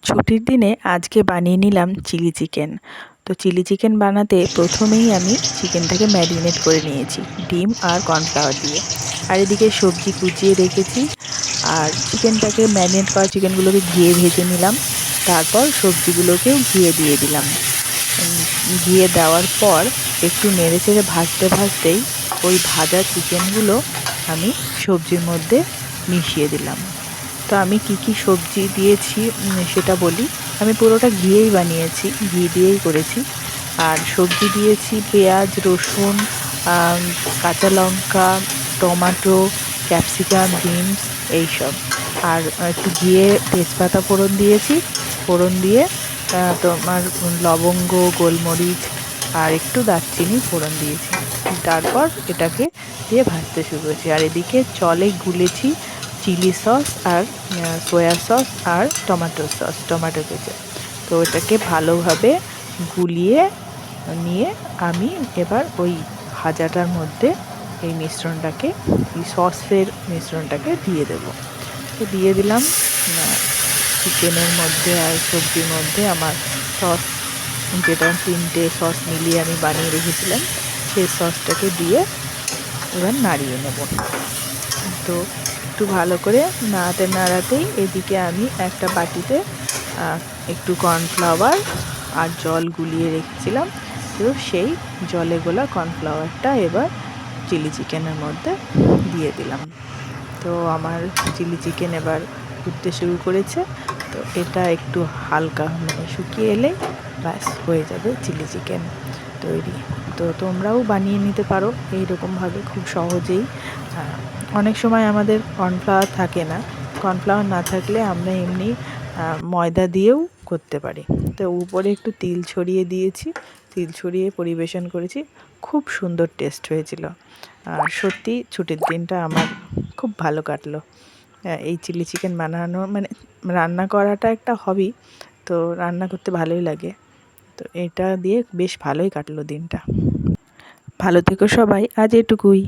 ছুটির দিনে আজকে বানিয়ে নিলাম চিলি চিকেন। তো চিলি চিকেন বানাতে প্রথমেই আমি চিকেনটাকে ম্যারিনেট করে নিয়েছি ডিম আর কর্নফ্লাওয়ার দিয়ে। আর এদিকে সবজি কুচিয়ে রেখেছি। আর চিকেনটাকে ম্যারিনেট করা চিকেনগুলোকে ঘিয়ে ভেজে নিলাম। তারপর সবজিগুলোকেও ঘিয়ে দিয়ে দিলাম। ঘিয়ে দেওয়ার পর একটু নেড়ে চেড়ে ভাজতে ভাজতেই ওই ভাজা চিকেনগুলো আমি সবজির মধ্যে মিশিয়ে দিলাম। তো আমি কি সবজি দিয়েছি সেটা বলি। আমি পুরোটা ঘিয়েই বানিয়েছি, ঘি দিয়েই করেছি। আর সবজি দিয়েছি পেঁয়াজ, রসুন, কাঁচা লঙ্কা, টমাটো, ক্যাপসিকাম, বিনস এইসব। আর একটু ঘিয়ে তেজপাতা ফোড়ন দিয়েছি। ফোড়ন দিয়ে তোমার লবঙ্গ, গোলমরিচ আর একটু দারচিনি ফোড়ন দিয়েছি। তারপর এটাকে দিয়ে ভাজতে শুরু করেছি। আর এদিকে জলে গুলেছি চিলি সস আর সয়া সস আর টমেটো সস, টমেটো কেচাপ। তো এটাকে ভালোভাবে গুলিয়ে নিয়ে আমি এবার ওই ভাজাটার মধ্যে এই মিশ্রণটাকে, এই সসের মিশ্রণটাকে দিয়ে দেবো। তো দিয়ে দিলাম চিকেনের মধ্যে আর সবজির মধ্যে আমার সস, যেটা 3টে সস মিলিয়ে আমি বানিয়ে রেখেছিলাম, সেই সসটাকে দিয়ে এবার নাড়িয়ে নেব। তো একটু ভালো করে নাড়াতে নাড়াতেই এদিকে আমি একটা বাটিতে একটু কর্নফ্লাওয়ার আর জল গুলিয়ে রেখেছিলাম। তো সেই জলে গোলা কর্নফ্লাওয়ারটা এবার চিলি চিকেনের মধ্যে দিয়ে দিলাম। তো আমার চিলি চিকেন এবার ফুটতে শুরু করেছে। তো এটা একটু হালকা শুকিয়ে এলেই ব্যাস হয়ে যাবে চিলি চিকেন তৈরি। তো তোমরাও বানিয়ে নিতে পারো এইরকমভাবে খুব সহজেই। অনেক সময় আমাদের কর্নফ্লাওয়ার থাকে না, কর্নফ্লাওয়ার না থাকলে আমরা এমনি ময়দা দিয়েও করতে পারি। তো উপরে একটু তিল ছড়িয়ে দিয়েছি, তিল ছড়িয়ে পরিবেশন করেছি। খুব সুন্দর টেস্ট হয়েছিল। আর সত্যি ছুটির দিনটা আমার খুব ভালো কাটলো। এই চিলি চিকেন বানানো মানে রান্না করাটা একটা হবি, তো রান্না করতে ভালোই লাগে। তো এটা দিয়ে বেশ ভালোই কাটলো দিনটা। ভালো থেকো সবাই, আজ এটুকুই।